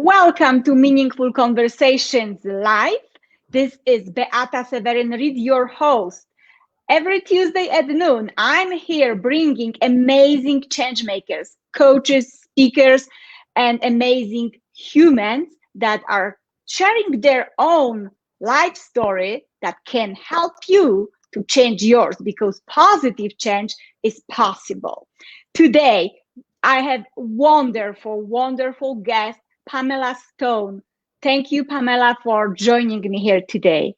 Welcome to Meaningful Conversations Live. This is Beata Seweryn-Reid, your host. Every Tuesday at noon, I'm here bringing amazing change makers, coaches, speakers, and amazing humans that are sharing their own life story that can help you to change yours because positive change is possible. Today, I have wonderful guest, Pamela Stone. Thank you, Pamela, for joining me here today.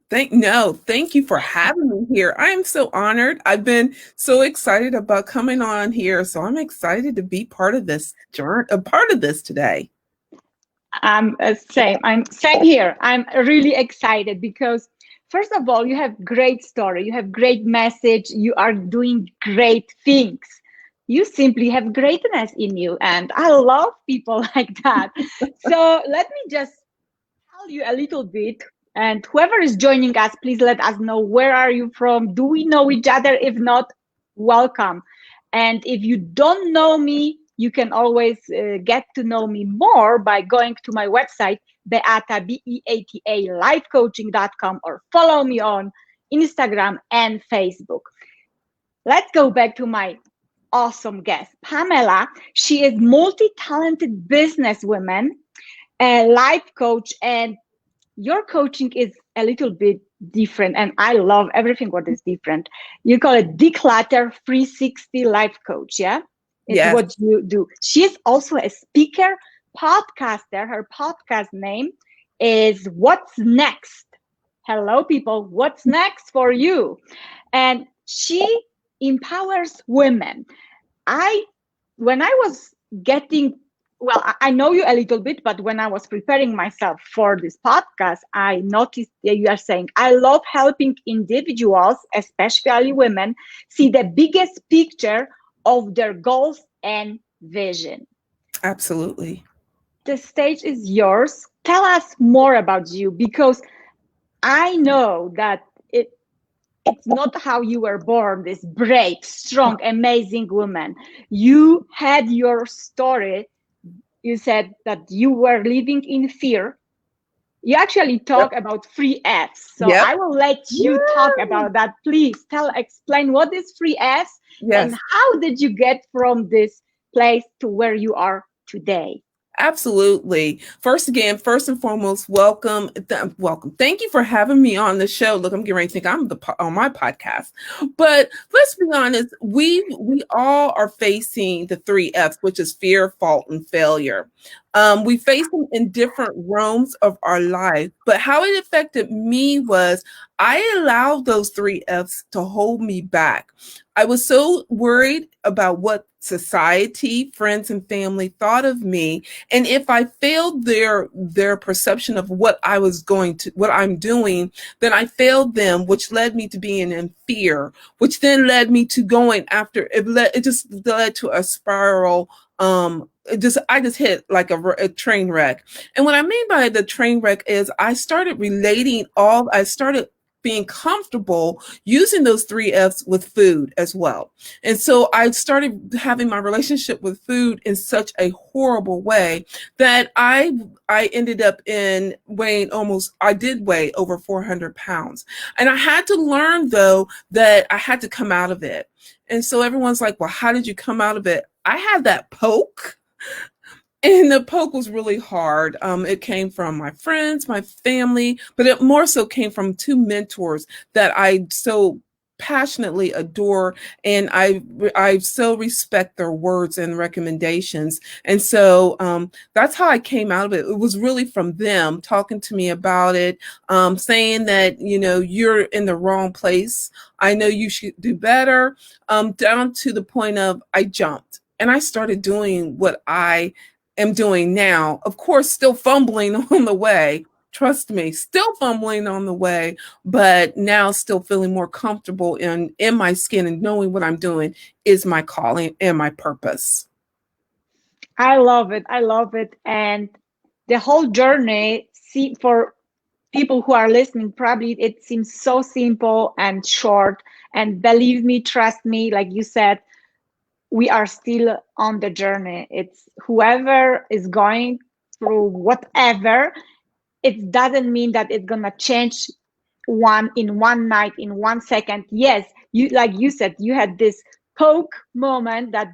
Thank you for having me here. I am so honored. I've been so excited about coming on here, so I'm excited to be part of this journey, a part of this today. Same. I'm same here. I'm really excited because, first of all, you have great story. You have great message. You are doing great things. You simply have greatness in you, and I love people like that. So let me just tell you a little bit. And whoever is joining us, please let us know, where are you from? Do we know each other? If not, welcome. And if you don't know me, you can always get to know me more by going to my website, Beata, Beata, lifecoaching.com, or follow me on Instagram and Facebook. Let's go back to my awesome guest, Pamela. She is multi-talented businesswoman, a life coach, and your coaching is a little bit different, and I love everything what is different. You call it DeClutter 360 life coach. Yeah, it's Yes, what you do. She is also a speaker, podcaster. Her podcast name is What's Next. Hello, people. What's next for you? And she empowers women. I When I was getting, well, I know you a little bit, but when I was preparing myself for this podcast, I noticed that you are saying, I love helping individuals, especially women, see the biggest picture of their goals and vision. absolutely. The stage is yours. Tell us more about you, because I know that it's not how you were born, this brave, strong, amazing woman. You had your story. You said that you were living in fear. You actually Yep. talk about three F's. So Yep. I will let you talk about that. Please explain what is three F's and Yes. how did you get from this place to where you are today? Absolutely. First and foremost, welcome. Welcome. Thank you for having me on the show. Look, I'm getting ready to think I'm on my podcast. But let's be honest, we all are facing the three F's, which is fear, fault, and failure. We face them in different realms of our life, but how it affected me was I allowed those three F's to hold me back. I was so worried about what society, friends, and family thought of me, and if I failed their perception of what I'm doing, then I failed them, which led me to being in fear, which then led me to going after it just led to a spiral. I just hit like a train wreck. And what I mean by the train wreck is I started being comfortable using those three F's with food as well. And so I started having my relationship with food in such a horrible way that I ended up in I did weigh over 400 pounds. And I had to learn though that I had to come out of it. And so everyone's like, well, how did you come out of it? I had that poke. And the poke was really hard. It came from my friends, my family, but it more so came from two mentors that I so passionately adore, and I so respect their words and recommendations. And so that's how I came out of it. It was really from them talking to me about it, saying that, you're in the wrong place. I know you should do better, down to the point of I jumped and I started doing what I am doing now. Of course, still fumbling on the way. Trust me, still fumbling on the way, but now still feeling more comfortable in my skin and knowing what I'm doing is my calling and my purpose. I love it. I love it. And the whole journey, see, for people who are listening, probably it seems so simple and short. And believe me, trust me, like you said, we are still on the journey. It's whoever is going through whatever, it doesn't mean that it's gonna change one night, in 1 second. Yes, you, like you said, you had this poke moment that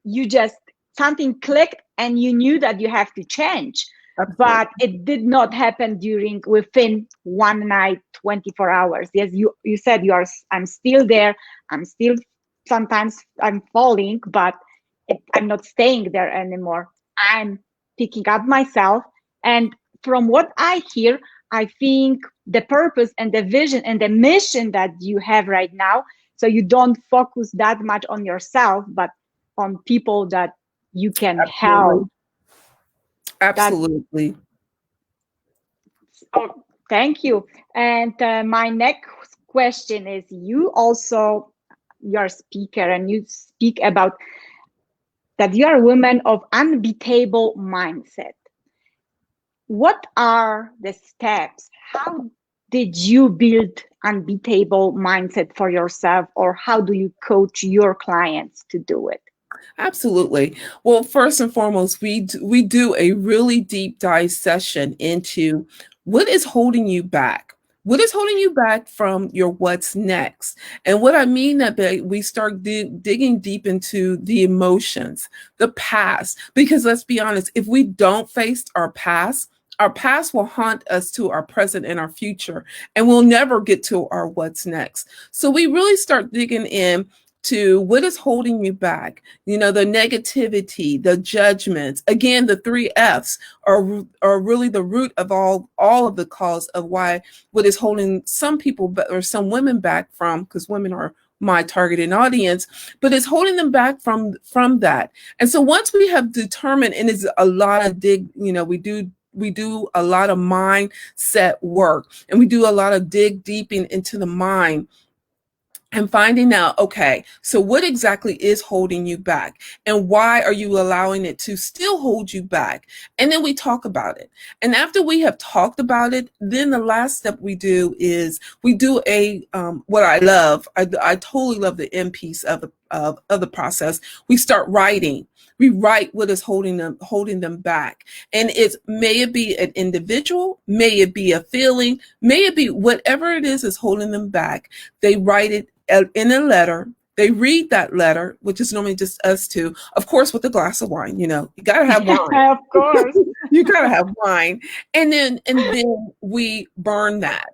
you just, something clicked and you knew that you have to change, Absolutely. but it did not happen during within one night, 24 hours. Yes, you said you are, I'm still there, I'm still, sometimes I'm falling, but I'm not staying there anymore. I'm picking up myself. And from what I hear, I think the purpose and the vision and the mission that you have right now, so you don't focus that much on yourself, but on people that you can help. Absolutely. That, Absolutely. oh, thank you. And my next question is, you also, you're a speaker and you speak about that you are a woman of unbeatable mindset. What are the steps? How did you build unbeatable mindset for yourself, or how do you coach your clients to do it? Absolutely. Well, first and foremost, we do a really deep dive session into what is holding you back. What is holding you back from your what's next? And what I mean that we start digging deep into the emotions, the past, because let's be honest, if we don't face our past will haunt us to our present and our future, and we'll never get to our what's next. So we really start digging in to what is holding you back, the negativity, the judgments. Again, the three F's are really the root of all of the cause of why what is holding some people or some women back from, because women are my targeted audience, but it's holding them back from that. And so once we have determined, and it's a lot of we do a lot of mindset work, and we do a lot of dig deep into the mind and finding out, okay, so what exactly is holding you back, and why are you allowing it to still hold you back? And then we talk about it. And after we have talked about it, then the last step we do is we do a what I love. I totally love the end piece of the process. We start writing. We write what is holding them back. And it's, may it be an individual, may it be a feeling, may it be whatever it is holding them back. They write it in a letter. They read that letter, which is normally just us two, of course, with a glass of wine. You gotta have wine. Of course. You gotta have wine, and then we burn that.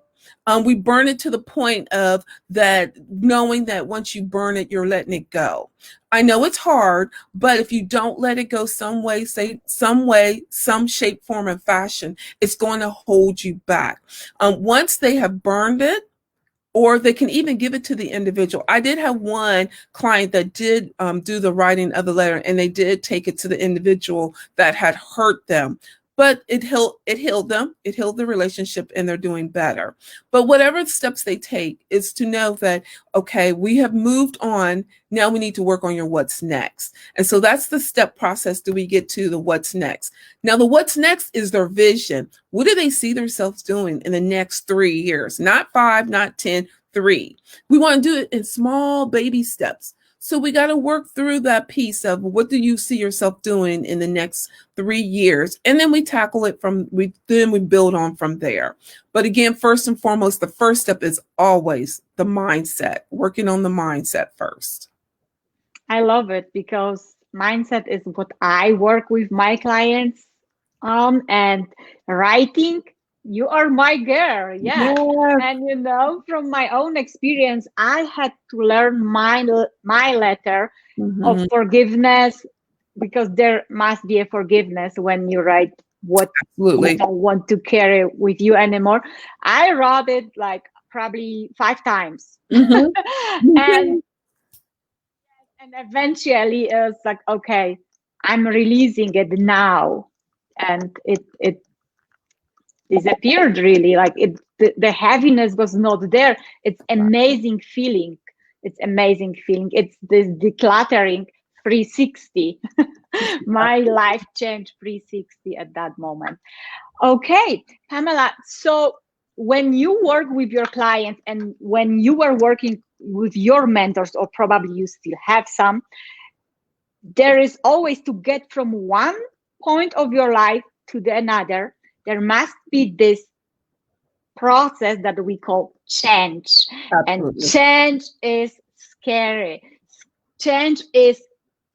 We burn it to the point of that, knowing that once you burn it, you're letting it go. I know it's hard, but if you don't let it go some way, some shape, form, and fashion, it's going to hold you back. Once they have burned it, or they can even give it to the individual. I did have one client that did do the writing of the letter, and they did take it to the individual that had hurt them. But it healed them, it healed the relationship, and they're doing better. But whatever steps they take is to know that, okay, we have moved on. Now we need to work on your what's next. And so that's the step process. Do we get to the what's next? Now, the what's next is their vision. What do they see themselves doing in the next 3 years? Not 5, not 10, 3. We want to do it in small baby steps. So we got to work through that piece of, what do you see yourself doing in the next 3 years? And then we tackle it we build on from there. But again, first and foremost, the first step is always the mindset, working on the mindset first. I love it, because mindset is what I work with my clients on, and writing, you are my girl. Yeah. Yeah. And from my own experience, I had to learn my letter of forgiveness, because there must be a forgiveness when you write what you Absolutely. don't want to carry with you anymore. I wrote it like probably 5 times. and and eventually it was like, okay, I'm releasing it now. And it disappeared, really. Like, the heaviness was not there. It's amazing feeling. It's this decluttering 360. My life changed 360 at that moment. Okay, Pamela, so when you work with your clients, and when you were working with your mentors, or probably you still have some, there is always to get from one point of your life to the another, there must be this process that we call change. And Absolutely. change is scary. Change is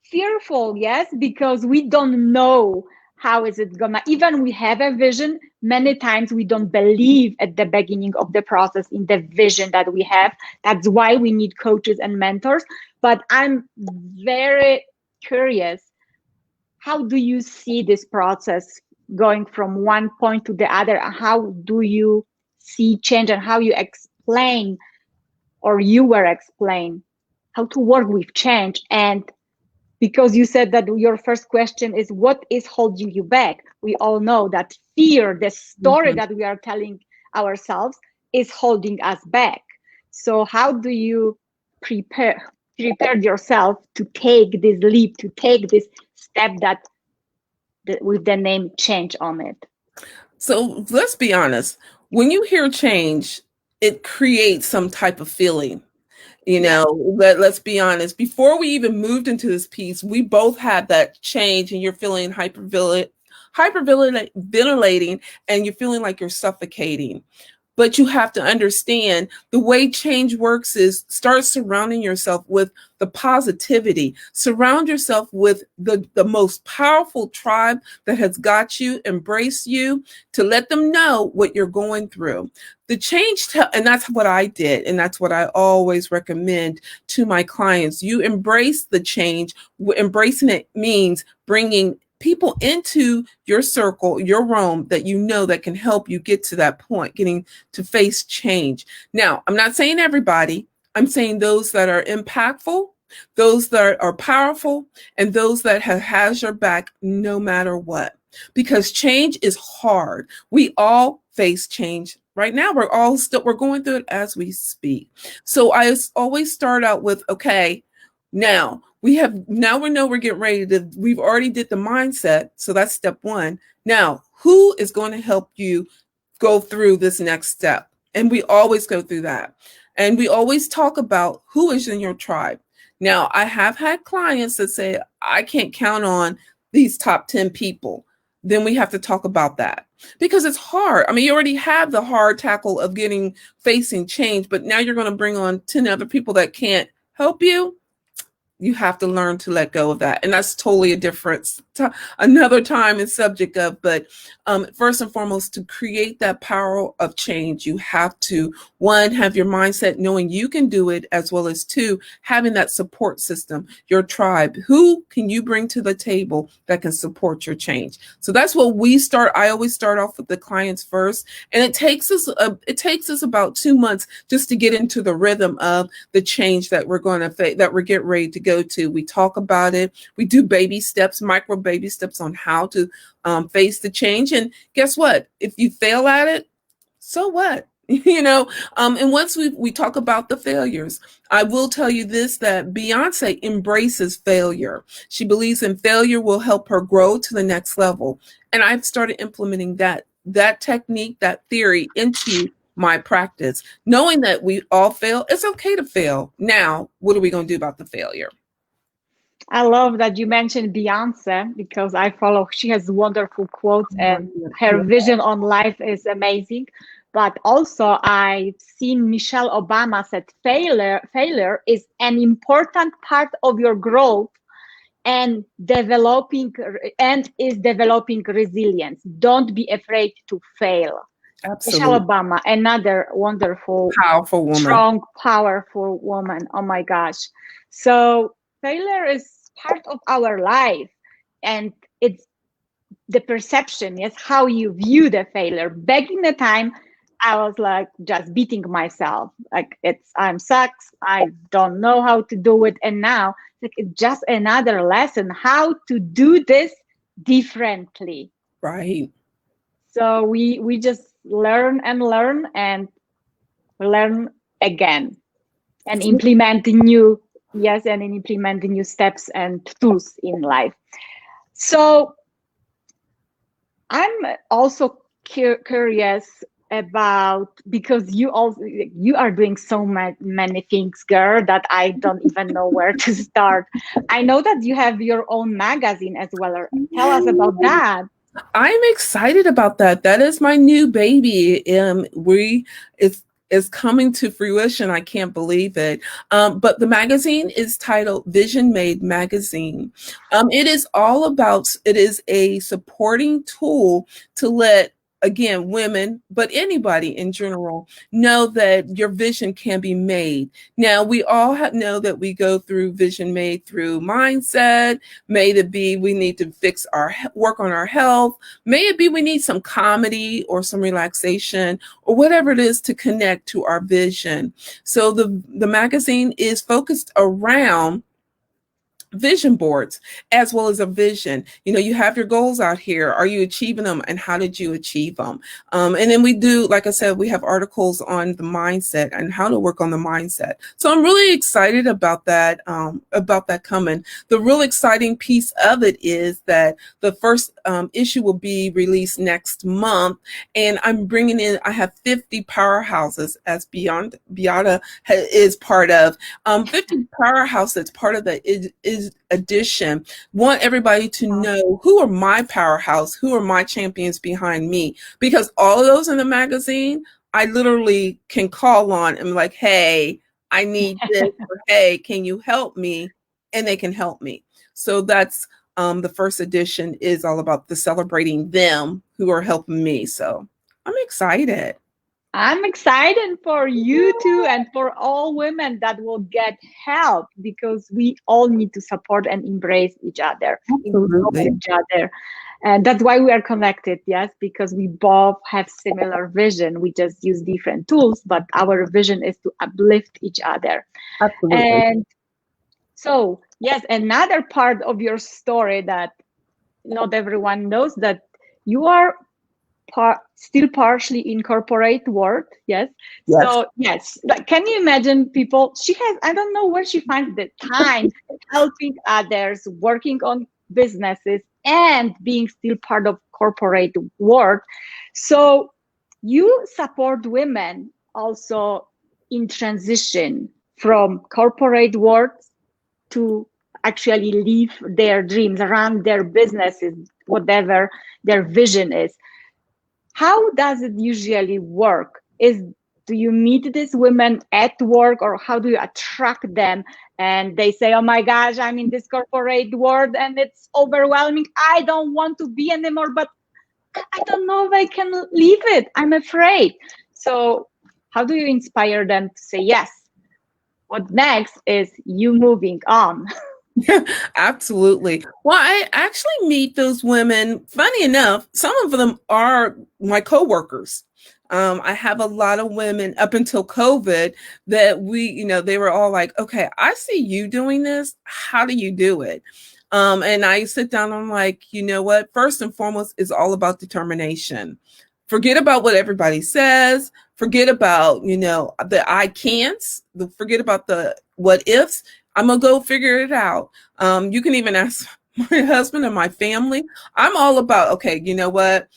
fearful, yes, because we don't know how is it gonna, even we have a vision, many times we don't believe at the beginning of the process in the vision that we have. That's why we need coaches and mentors. But I'm very curious, how do you see this process going from one point to the other? How do you see change, and how you explain, or you were explain, how to work with change? And because you said that your first question is what is holding you back, we all know that fear, the story Mhm. that we are telling ourselves, is holding us back. So how do you prepare yourself to take this leap, to take this step that with the name change on it? So let's be honest. When you hear change, it creates some type of feeling. Yeah. Let's be honest. Before we even moved into this piece, we both had that change, and you're feeling hyperventilating, and you're feeling like you're suffocating. But you have to understand the way change works is start surrounding yourself with the positivity. Surround yourself with the most powerful tribe that has got you, embrace you, to let them know what you're going through. The change, and that's what I did. And that's what I always recommend to my clients. You embrace the change. Embracing it means bringing people into your circle, your realm, that you know that can help you get to that point, getting to face change. Now, I'm not saying everybody, I'm saying those that are impactful, those that are powerful, and those that has your back no matter what. Because change is hard. We all face change right now. We're going through it as we speak. So I always start out with, okay, now we know we're getting ready to, we've already did the mindset. So that's step one. Now, who is going to help you go through this next step? And we always go through that. And we always talk about who is in your tribe. Now, I have had clients that say, I can't count on these top 10 people. Then we have to talk about that because it's hard. I mean, you already have the hard tackle of facing change, but now you're going to bring on 10 other people that can't help you. You have to learn to let go of that, and that's totally a different another time and subject of. But first and foremost, to create that power of change, you have to, one, have your mindset knowing you can do it, as well as two, having that support system, your tribe. Who can you bring to the table that can support your change? So that's what I always start off with the clients first, and it takes us about 2 months just to get into the rhythm of the change that we're going to face, that we're getting ready to go to. We talk about it. We do baby steps, micro baby steps on how to face the change. And guess what? If you fail at it, so what? And once we talk about the failures, I will tell you this, that Beyonce embraces failure. She believes in failure will help her grow to the next level. And I've started implementing that technique, that theory into my practice, knowing that we all fail. It's okay to fail. Now, what are we going to do about the failure? I love that you mentioned Beyonce, because I follow, she has wonderful quotes and her vision on life is amazing. But also I've seen Michelle Obama said failure is an important part of your growth and is developing resilience. Don't be afraid to fail. Michelle Absolutely. Obama, another wonderful, Powerful woman. strong, powerful woman. Oh my gosh. So failure is part of our life, and it's the perception, yes, how you view the failure. Back in the time, I was like just beating myself, like I'm sucks, I don't know how to do it. And now it's just another lesson how to do this differently. Right. So we just learn and learn again, and implementing new, yes, and implementing new steps and tools in life. So I'm also curious about, because you are doing so many things, girl, that I don't even know where to start. I know that you have your own magazine as well. Tell us about that. I'm excited about that. That is my new baby. We it's is coming to fruition. I can't believe it. But the magazine is titled Vision Made Magazine. It is all about. It is a supporting tool to let, again, women, but anybody in general, know that your vision can be made. Now, we all know that we go through vision made through mindset. May it be we need to fix our work on our health. May it be we need some comedy or some relaxation or whatever it is to connect to our vision. So the magazine is focused around vision boards as well as a vision. You have your goals out here. Are you achieving them, and how did you achieve them? And then we do, like I said, we have articles on the mindset and how to work on the mindset. So I'm really excited about that coming. The real exciting piece of it is that the first issue will be released next month, and I have 50 powerhouses, as Beata is part of. 50 powerhouse that's part of the is edition. Want everybody to know who are my powerhouse, who are my champions behind me, because all of those in the magazine, I literally can call on and be like, hey, I need this, or hey, can you help me? And they can help me. So that's the first edition is all about the celebrating them who are helping me. So I'm excited. I'm excited for you too and for all women that will get help, because we all need to support and embrace each other, empower Absolutely. each other. And that's why we are connected, yes, because we both have similar vision. We just use different tools, but our vision is to uplift each other. Absolutely. And so, yes, another part of your story that not everyone knows, that you are still partially in corporate world, yes. Yes. So yes, like, can you imagine people, she has, I don't know where she finds the time helping others, working on businesses, and being still part of corporate world. So you support women also in transition from corporate world to actually live their dreams, run their businesses, whatever their vision is. How does it usually work? Do you meet these women at work, or how do you attract them and they say, oh my gosh, I'm in this corporate world and it's overwhelming, I don't want to be anymore, but I don't know if I can leave it, I'm afraid. So how do you inspire them to say yes? What next is you moving on? Absolutely. Well, I actually meet those women. Funny enough, some of them are my coworkers. I have a lot of women up until COVID that they were all like, okay, I see you doing this. How do you do it? And I sit down, I'm like, you know what? First and foremost is all about determination. Forget about what everybody says. Forget about, the I can'ts. Forget about the what ifs. I'm gonna go figure it out. You can even ask my husband and my family. I'm all about, okay, you know what?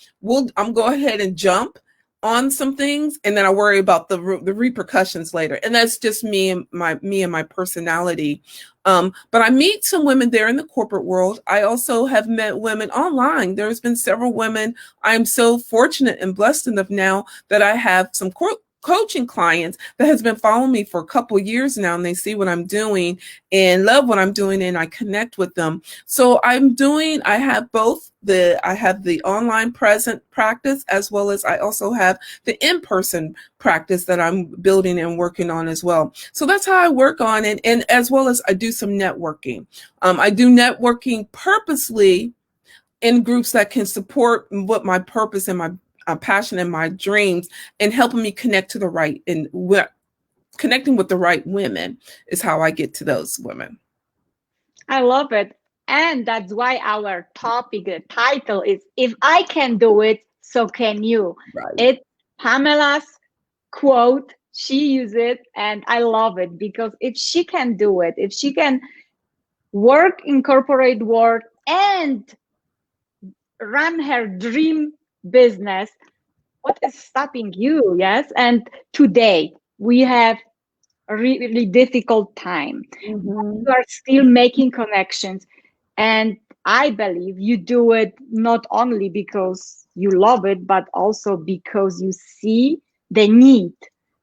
I'm go ahead and jump on some things, and then I worry about the repercussions later. And that's just me and my personality. But I meet some women there in the corporate world. I also have met women online. There's been several women. I'm so fortunate and blessed enough now that I have some coaching clients that has been following me for a couple of years now, and they see what I'm doing and love what I'm doing, and I connect with them. So I have both I have the online present practice, as well as I also have the in-person practice that I'm building and working on as well. So that's how I work on it. And as well as I do some networking. I do networking purposely in groups that can support what my purpose and my passion and my dreams, and helping me connect to the right, and connecting with the right women is how I get to those women. I love it. And that's why our topic, the title is If I Can Do It, So Can You. Right. It's Pamela's quote. She uses it, and I love it, because if she can do it, if she can work in corporate world and run her dream business, what is stopping you? Yes. And today we have a really difficult time. Mm-hmm. You are still making connections, and I believe you do it not only because you love it, but also because you see the need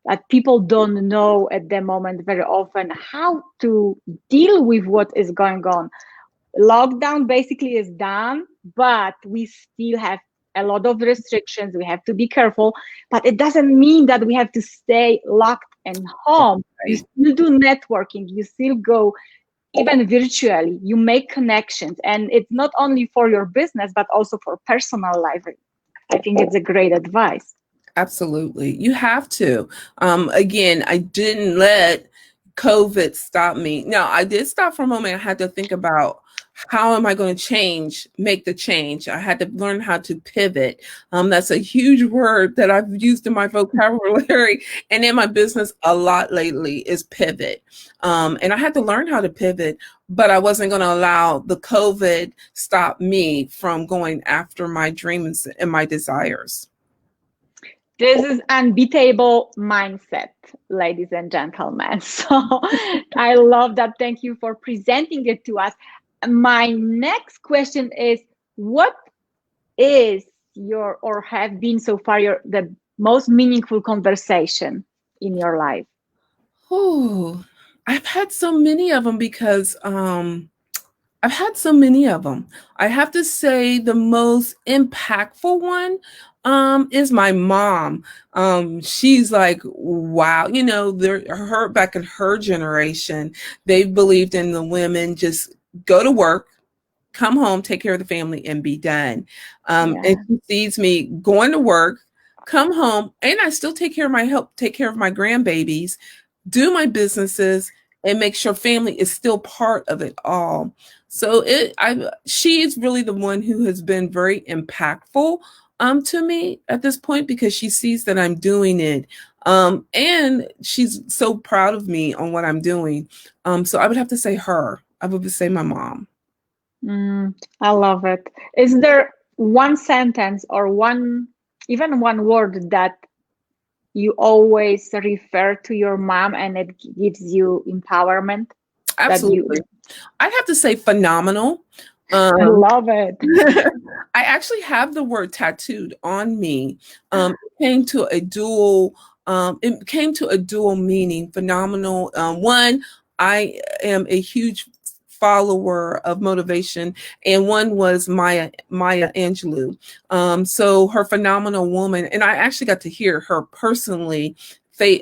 that people don't know at the moment very often how to deal with what is going on. Lockdown basically is done, but we still have a lot of restrictions. We have to be careful, but it doesn't mean that we have to stay locked in home. You Right. still do networking, you still go even virtually, you make connections, and it's not only for your business but also for personal life. I think it's a great advice. Absolutely. You have to. Again, I didn't let COVID stop me. Now, I did stop for a moment. I had to think about how am I going to make the change. I had to learn how to pivot. That's a huge word that I've used in my vocabulary and in my business a lot lately is pivot. And I had to learn how to pivot, but I wasn't going to allow the COVID stop me from going after my dreams and my desires. This is unbeatable mindset, ladies and gentlemen. So I love that. Thank you for presenting it to us. My next question is, what is your, or have been so far, the most meaningful conversation in your life? Oh, I've had so many of them because I've had so many of them. I have to say the most impactful one is my mom. She's like, wow, her back in her generation, they believed in the women just go to work, come home, take care of the family, and be done. And Yeah. she sees me going to work, come home, and I still take care of my grandbabies, do my businesses, and make sure family is still part of it all. So she is really the one who has been very impactful to me at this point because she sees that I'm doing it. And she's so proud of me on what I'm doing. So I would have to say her. I would say my mom. I love it. Is there one sentence or even one word that you always refer to your mom and it gives you empowerment? That you, Absolutely. I'd have to say phenomenal. I love it. I actually have the word tattooed on me. It came to a dual. It came to a dual meaning. Phenomenal. One, I am a huge follower of motivation, and one was Maya Angelou. So her phenomenal woman, and I actually got to hear her personally. They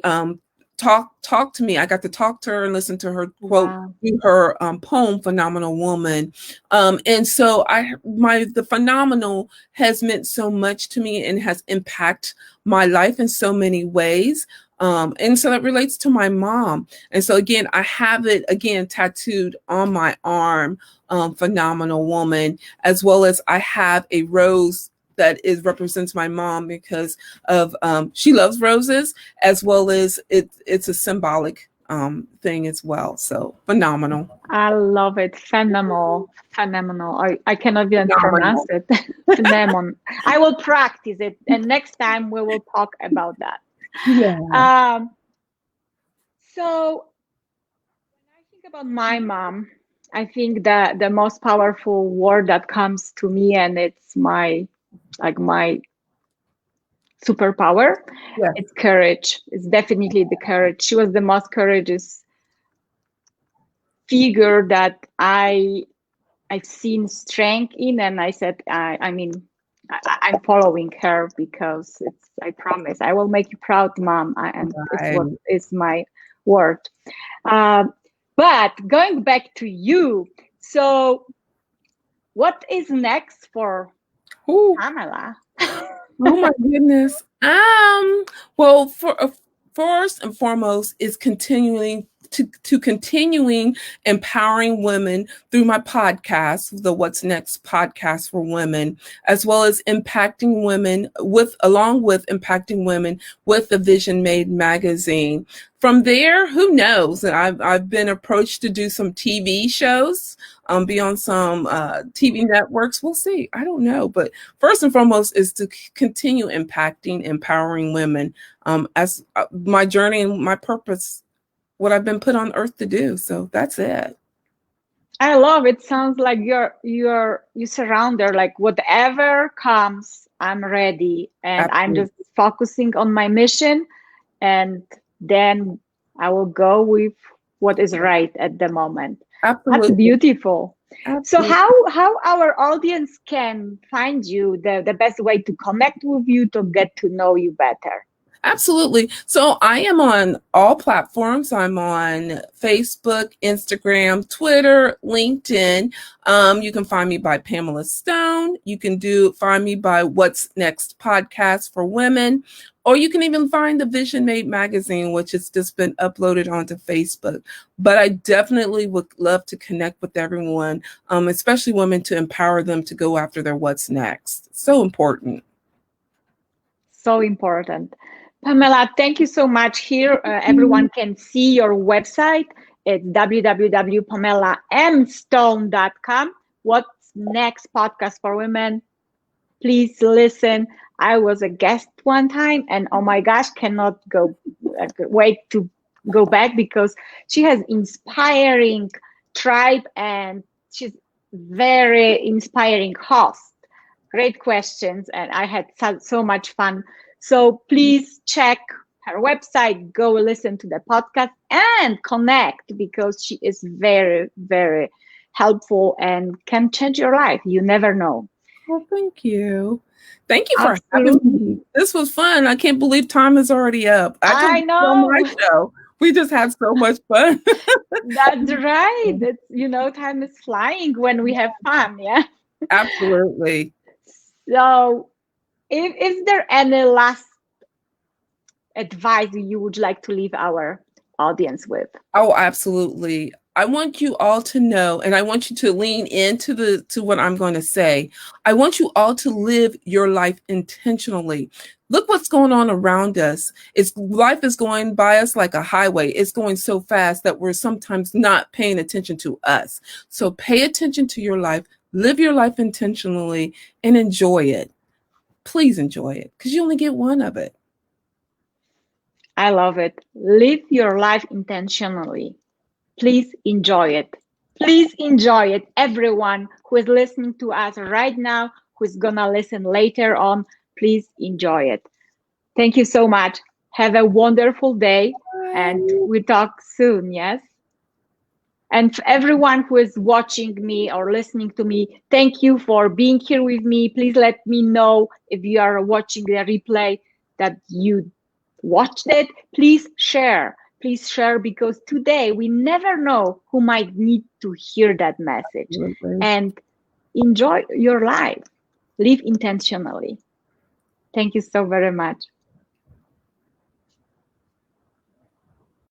talk to me. I got to talk to her and listen to her quote Wow. her poem phenomenal woman. And so the phenomenal has meant so much to me and has impacted my life in so many ways. And so that relates to my mom. And so again, I have it again tattooed on my arm, phenomenal woman, as well as I have a rose that is represents my mom because of she loves roses, as well as it's a symbolic thing as well. So phenomenal. I love it. Phenomenal. Phenomenal. I cannot even pronounce Phenomenal. it. Phenomenal. I will practice it, and next time we will talk about that. Yeah. Um, so when I think about my mom, I think that the most powerful word that comes to me, and it's my superpower, Yeah. it's courage. It's definitely the courage. She was the most courageous figure that I've seen strength in, and I said, I mean, I'm following her because it's. I promise, I will make you proud, Mom, and it's Right. what is my word. Um, but going back to you, so what is next for Ooh. Pamela? Oh my goodness. Well, first and foremost is continuing to continuing empowering women through my podcast, the What's Next podcast for women, as well as impacting women along with impacting women with the Vision Made magazine. From there, who knows? I've been approached to do some TV shows, be on some TV networks. We'll see. I don't know, but first and foremost is to continue impacting, empowering women as my journey and my purpose, what I've been put on earth to do. So that's it. I love it. Sounds like you surround her like whatever comes, I'm ready, and I'm Absolutely. just focusing on my mission, and then I will go with what is right at the moment. That's Absolutely. beautiful. So Absolutely. how our audience can find you, the best way to connect with you, to get to know you better? Absolutely. So I am on all platforms. I'm on Facebook, Instagram, Twitter, LinkedIn. You can find me by Pamela Stone. You can find me by What's Next podcast for women, or you can even find the Vision Made magazine, which has just been uploaded onto Facebook. But I definitely would love to connect with everyone, especially women, to empower them to go after their what's next. So important. So important. Pamela, thank you so much. Here, everyone can see your website. It's www.pamelamstone.com. What's next podcast for women? Please listen. I was a guest one time, and oh my gosh, cannot go wait to go back, because she has inspiring tribe, and she's very inspiring host. Great questions, and I had so much fun. So please check her website, go listen to the podcast, and connect, because she is very, very helpful and can change your life. You never know. Well, thank you. Thank you for having me. Absolutely. This was fun. I can't believe time is already up. I just I on my know. show. We just had so much fun. That's right. It's, time is flying when we have fun. Yeah. Absolutely. So, if is there any last advice you would like to leave our audience with? Oh, absolutely. I want you all to know, and I want you to lean into to what I'm going to say. I want you all to live your life intentionally. Look what's going on around us. It's life is going by us like a highway. It's going so fast that we're sometimes not paying attention to us. So pay attention to your life, live your life intentionally, and enjoy it. Please enjoy it, because you only get one of it. I love it. Live your life intentionally. Please enjoy it. Please enjoy it. Everyone who is listening to us right now, who's gonna listen later on, please enjoy it. Thank you so much. Have a wonderful day, and we talk soon. Yes. And for everyone who is watching me or listening to me, thank you for being here with me. Please let me know if you are watching the replay that you watched it. Please share. Please share, because today we never know who might need to hear that message. Absolutely. And enjoy your life. Live intentionally. Thank you so very much.